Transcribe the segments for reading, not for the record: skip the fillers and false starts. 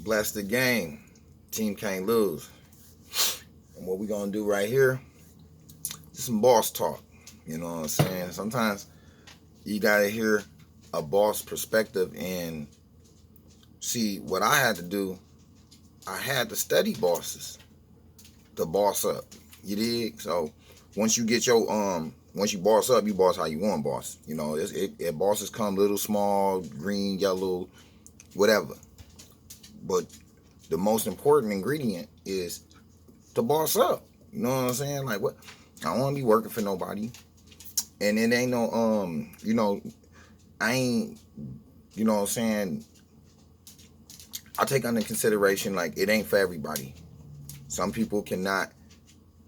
Bless the game. Team can't lose. And what we gonna do right here, just some boss talk. You know what I'm saying? Sometimes you gotta hear a boss perspective and see what I had to do. I had to study bosses to boss up. You dig? So once you get your once you boss up, you boss how you want boss. You know, bosses come little, small, green, yellow, whatever. But the most important ingredient is to boss up. You know what I'm saying? Like what? I don't want to be working for nobody, and it ain't no I ain't, you know what I'm saying. I take under consideration like it ain't for everybody. Some people cannot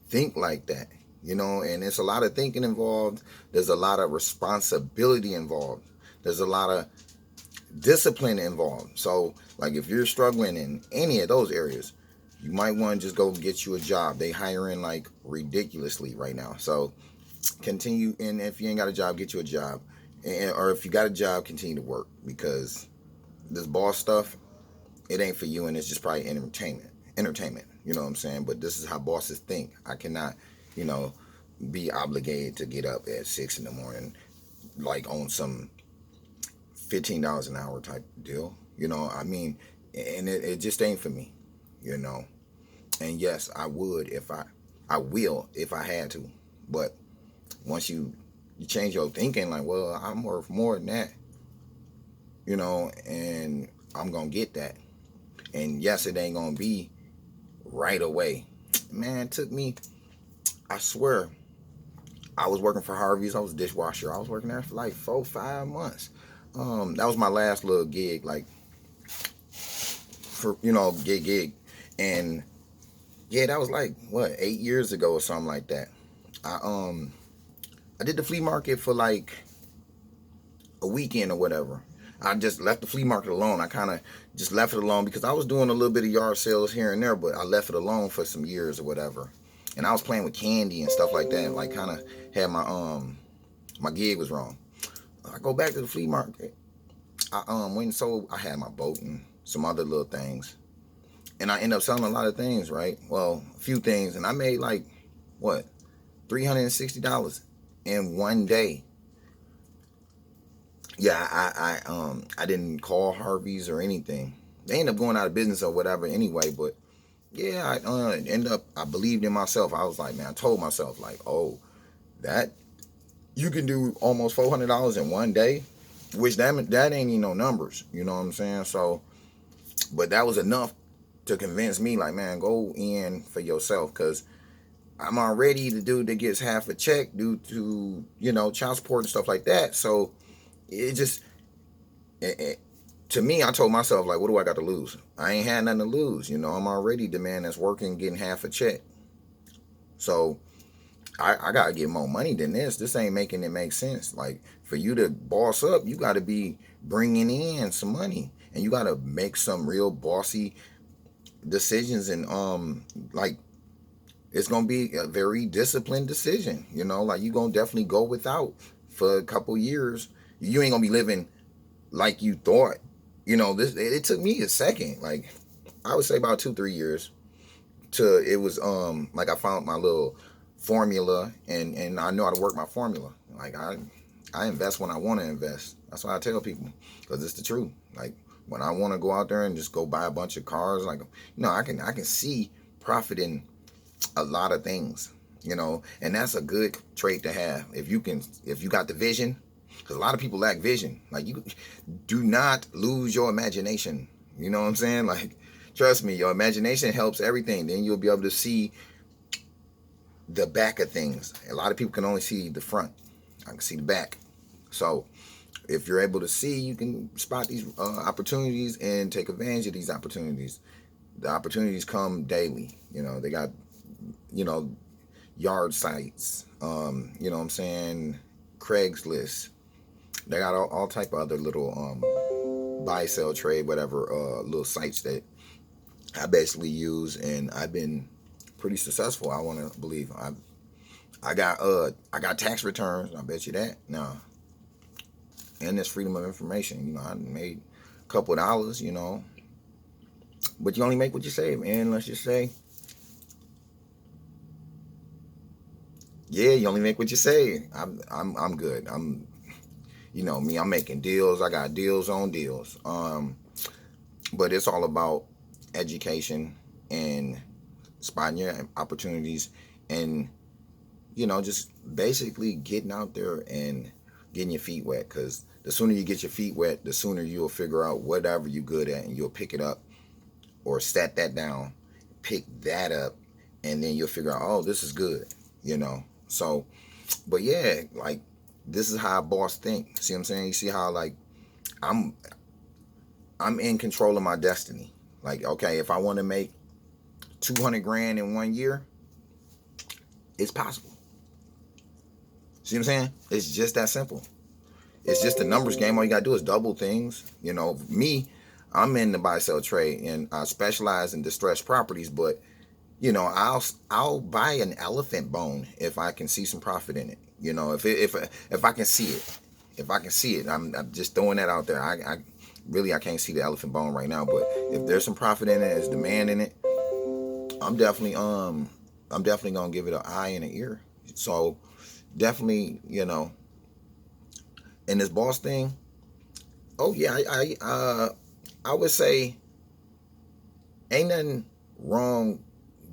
think like that, and there's a lot of thinking involved. There's a lot of responsibility involved. There's a lot of discipline involved. So, like, if you're struggling in any of those areas, you might want to just go get you a job. They hiring like ridiculously right now. So, continue. And if you ain't got a job, get you a job. Or if you got a job, continue to work because this boss stuff, it ain't for you, and it's just probably entertainment. You know what I'm saying? But this is how bosses think. I cannot, be obligated to get up at 6 in the morning, like on some $15 an hour type deal. I mean, and it just ain't for me. And yes, I will if I had to. But once you change your thinking, like, well, I'm worth more than that, and I'm gonna get that. And yes, it ain't gonna be right away. Man, it took me, I swear, I was working for Harvey's. I was a dishwasher. I was working there for like 4-5 months. That was my last little gig, like for gig, and yeah, that was like what 8 years ago or something like that. I did the flea market for like a weekend or whatever. I just left the flea market alone. I kind of just left it alone because I was doing a little bit of yard sales here and there, but I left it alone for some years or whatever. And I was playing with candy and stuff like that. Like kind of had my gig was wrong. I go back to the flea market. I went and sold. I had my boat and some other little things, and I ended up selling a lot of things. Right, well, a few things, and I made like what $360 in one day. Yeah, I didn't call Harvey's or anything. They ended up going out of business or whatever anyway. But yeah, I ended up. I believed in myself. I was like, man, I told myself like, oh, that you can do almost $400 in one day, which that ain't even no numbers. You know what I'm saying? So, but that was enough to convince me like, man, go in for yourself because I'm already the dude that gets half a check due to child support and stuff like that. So it just to me, I told myself like, what do I got to lose? I ain't had nothing to lose. I'm already the man that's working, getting half a check. So I gotta get more money than this. This ain't making it make sense. Like for you to boss up, you gotta be bringing in some money, and you gotta make some real bossy decisions. And like it's gonna be a very disciplined decision. Like you gonna definitely go without for a couple years. You ain't gonna be living like you thought. This it took me a second. Like I would say about 2-3 years to it was like I found my little formula and I know how to work my formula. Like I invest when I want to invest. That's what I tell people because it's the truth. Like when I want to go out there and just go buy a bunch of cars, like I can see profit in a lot of things, and that's a good trait to have if you got the vision. Because a lot of people lack vision. Like you do not lose your imagination. You know what I'm saying? Like trust me, your imagination helps everything. Then you'll be able to see the back of things. A lot of people can only see the front. I can see the back. So if you're able to see, you can spot these opportunities and take advantage of these opportunities. The opportunities come daily. They got, yard sites, what I'm saying, Craigslist. They got all type of other little buy, sell, trade, whatever little sites that I basically use, and I've been pretty successful. I want to believe I got tax returns. I bet you that now, and this freedom of information. I made a couple of dollars. But you only make what you save, man. Let's just say, yeah, you only make what you save. I'm good. You know me. I'm making deals. I got deals on deals. But it's all about education and spotting your opportunities, and just basically getting out there and getting your feet wet. Because the sooner you get your feet wet, the sooner you'll figure out whatever you're good at, and you'll pick it up or set that down, pick that up, and then you'll figure out, oh, this is good. So, but yeah, like, this is how a boss think. See what I'm saying? You see how, like, I'm in control of my destiny. Like, okay, if I want to make 200 grand in 1 year, it's possible. See what I'm saying? It's just that simple. It's just a numbers game. All you gotta do is double things. Me, I'm in the buy sell trade, and I specialize in distressed properties. But I'll buy an elephant bone if I can see some profit in it. If I can see it, I'm just throwing that out there. I can't see the elephant bone right now, but if there's some profit in it, there's demand in it, I'm definitely gonna give it an eye and an ear. So definitely, in this boss thing, oh yeah, I would say ain't nothing wrong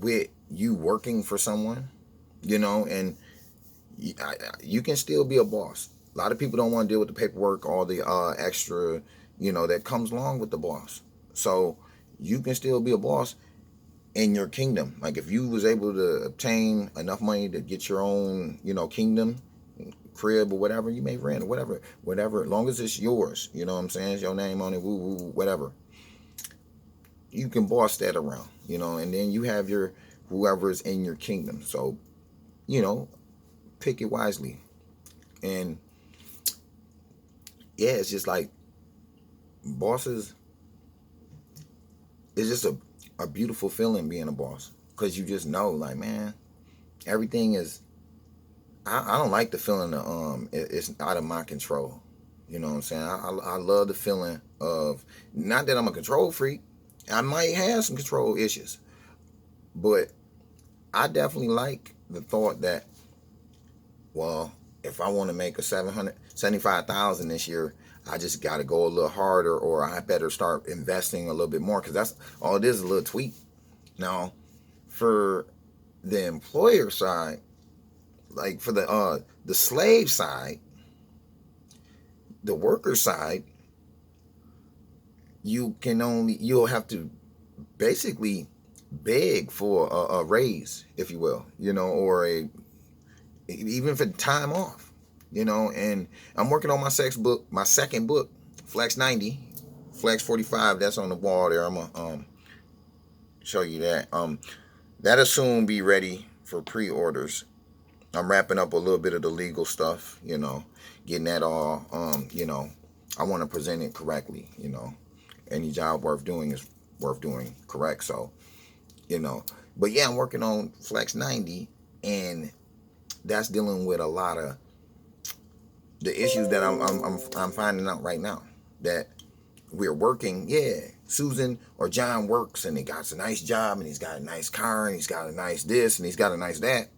with you working for someone, and you can still be a boss. A lot of people don't want to deal with the paperwork, all the extra, that comes along with the boss. So you can still be a boss in your kingdom. Like, if you was able to obtain enough money to get your own, kingdom, crib or whatever, you may rent or whatever, as long as it's yours, you know what I'm saying? It's your name on it, whatever. You can boss that around, and then you have your whoever's in your kingdom. So, pick it wisely. And yeah, it's just like bosses, it's just a beautiful feeling being a boss, because you just know, like, man, everything is, I don't like the feeling of it's out of my control. You know what I'm saying? I love the feeling of, not that I'm a control freak, I might have some control issues, but I definitely like the thought that, well, if I want to make a $775,000 this year, I just got to go a little harder, or I better start investing a little bit more, because that's all it is, a little tweak. Now, for the employer side, like for the slave side, the worker side, you'll have to basically beg for a raise, if you will, or even for time off, and I'm working on my second book, Flex 90, Flex 45, that's on the wall there. I'm gonna show you that. That'll soon be ready for pre-orders. I'm wrapping up a little bit of the legal stuff, getting that all, I want to present it correctly, any job worth doing is worth doing correct. So, but yeah, I'm working on Flex 90, and that's dealing with a lot of the issues that I'm finding out right now, that we're working. Yeah, Susan or John works, and he got a nice job, and he's got a nice car, and he's got a nice this, and he's got a nice that,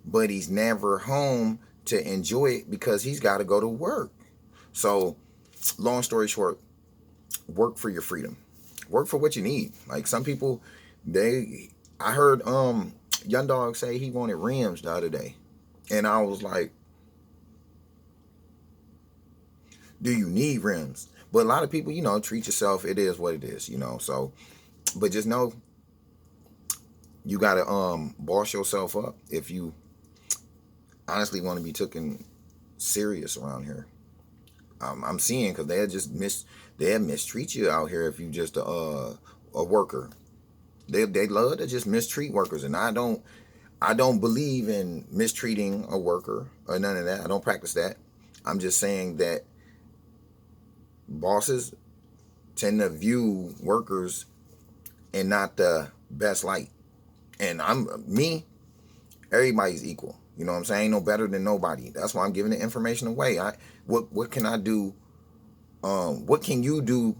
but he's never home to enjoy it because he's got to go to work. So, long story short, work for your freedom. Work for what you need. Like, some people, I heard Young Dog say he wanted rims the other day, and I was like, do you need rims? But a lot of people, treat yourself. It is what it is, So, but just know, you gotta boss yourself up if you honestly want to be taken serious around here. I'm seeing, because they'll mistreat you out here if you just a worker. They love to just mistreat workers, and I don't believe in mistreating a worker or none of that. I don't practice that. I'm just saying that bosses tend to view workers in not the best light. And everybody's equal. You know what I'm saying? Ain't no better than nobody. That's why I'm giving the information away. What can I do? What can you do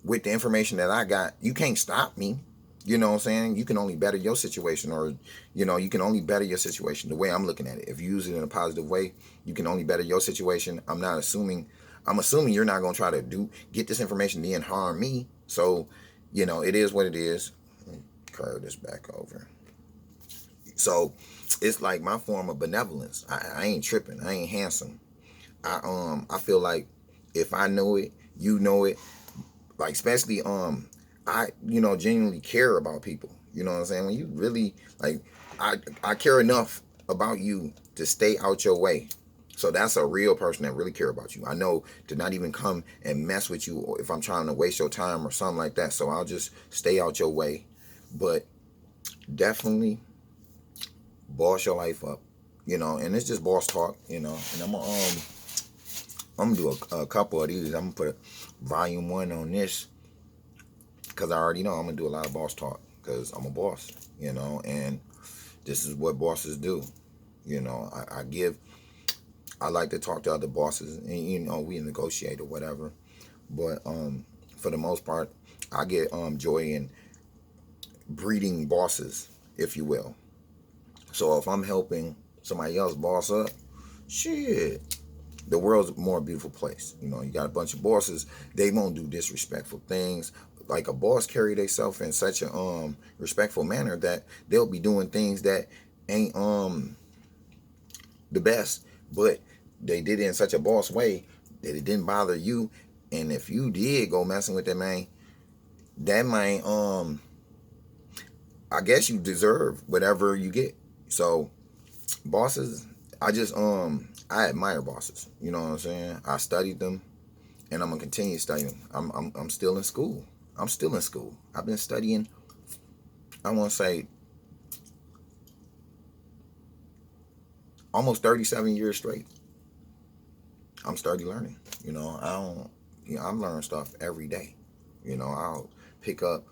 with the information that I got, you can't stop me. You know what I'm saying? You can only better your situation, or, you can only better your situation. The way I'm looking at it, if you use it in a positive way, you can only better your situation. I'm assuming you're not going to try to get this information then harm me. So, it is what it is. Let me curve this back over. So it's like my form of benevolence. I ain't tripping. I ain't handsome. I feel like if I know it, you know it. Like, especially I genuinely care about people. You know what I'm saying? When you really, like, I care enough about you to stay out your way. So that's a real person that really care about you. I know to not even come and mess with you, or if I'm trying to waste your time or something like that. So I'll just stay out your way. But definitely boss your life up, and it's just boss talk, and I'm gonna do a couple of these. I'm gonna put volume 1 on this, because I already know I'm gonna do a lot of boss talk, because I'm a boss, and this is what bosses do. I like to talk to other bosses, and we negotiate or whatever, but for the most part, I get joy in breeding bosses, if you will. So if I'm helping somebody else boss up, shit, the world's a more beautiful place. You got a bunch of bosses, they won't do disrespectful things. Like, a boss carry themselves in such a respectful manner that they'll be doing things that ain't the best, but they did it in such a boss way that it didn't bother you. And if you did go messing with that man, I guess you deserve whatever you get. So bosses, I admire bosses. You know what I'm saying? I studied them, and I'm gonna continue studying them. I'm still in school. I'm still in school. I've been studying, I want to say, almost 37 years straight. I'm starting learning. I'm learning stuff every day. I'll pick up.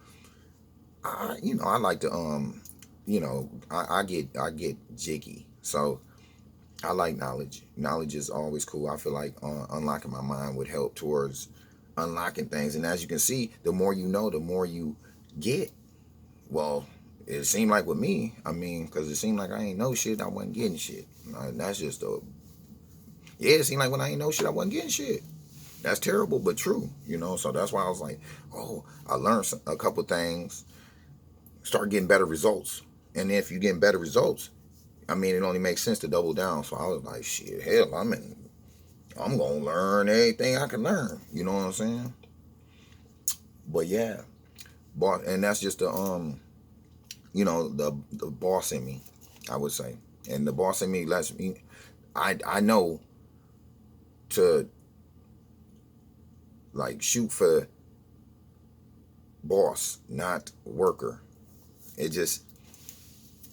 I like to I get jiggy. So I like knowledge. Knowledge is always cool. I feel like unlocking my mind would help towards unlocking things. And as you can see, the more you know, the more you get. Well, it seemed like with me, because it seemed like I ain't know shit, I wasn't getting shit. That's just it seemed like when I ain't know shit, I wasn't getting shit. That's terrible, but true, So that's why I was like, oh, I learned a couple things, start getting better results. And if you're getting better results, it only makes sense to double down. So I was like, shit, hell, I'm going to learn everything I can learn. You know what I'm saying? But yeah, and that's just the boss in me, I would say. And the boss in me lets me, I know to, like, shoot for boss, not worker.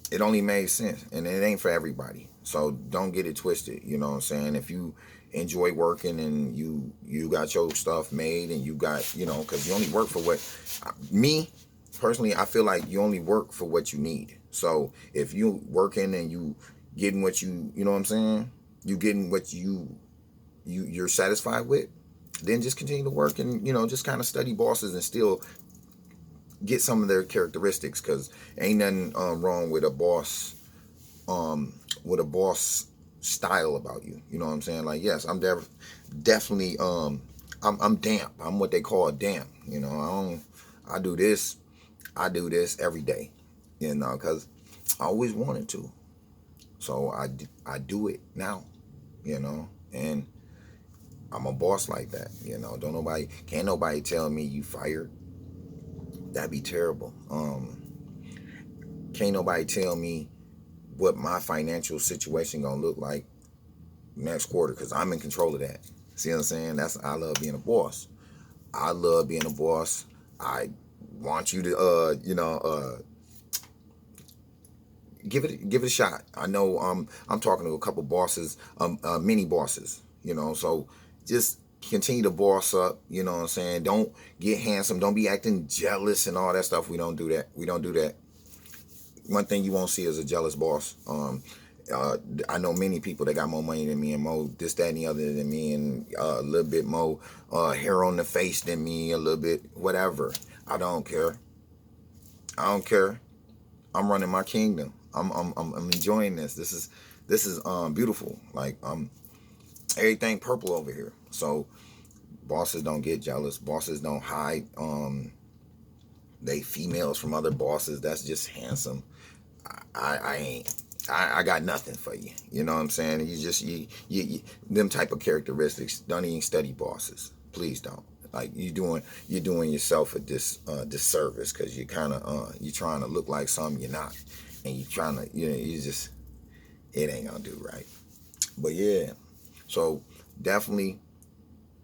It only made sense, and it ain't for everybody. So don't get it twisted. You know what I'm saying? If you enjoy working and you got your stuff made, and you got, because you only work for me personally, I feel like you only work for what you need. So if you working and you getting what you know what I'm saying, you getting what you're satisfied with, then just continue to work, and just kind of study bosses and still get some of their characteristics, because ain't nothing wrong with a boss style about you. You know what I'm saying? Like, yes, I'm definitely I'm damp. I'm what they call damp. I do this every day, because I always wanted to. So I do it now, and I'm a boss like that. Can't nobody tell me you fired. That'd be terrible. Can't nobody tell me what my financial situation gonna look like next quarter, because I'm in control of that. See what I'm saying? I love being a boss. I love being a boss. I want you to give it a shot. I know I'm talking to a couple bosses, mini bosses, so just continue to boss up, you know what I'm saying? Don't get handsome, don't be acting jealous and all that stuff. We don't do that. One thing you won't see is a jealous boss. I know many people that got more money than me and more this, that, and the other than me, and a little bit more hair on the face than me, a little bit whatever. I don't care. I don't care. I'm running my kingdom. I'm enjoying this. This is beautiful. Like everything purple over here. So bosses don't get jealous. Bosses don't hide they females from other bosses. That's just handsome. I ain't. I got nothing for you. You know what I'm saying? You them type of characteristics. Don't even study bosses. Please don't. Like you're doing yourself a disservice, because you kind of you're trying to look like something you're not, and you trying to you just, it ain't gonna do right. But yeah, so definitely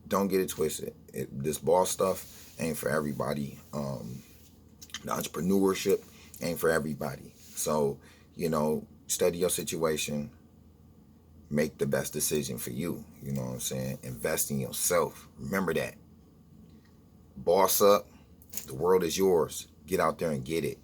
don't get it twisted. This boss stuff ain't for everybody. The entrepreneurship ain't for everybody. So study your situation, make the best decision for you. You know what I'm saying? Invest in yourself. Remember that. Boss up. The world is yours. Get out there and get it.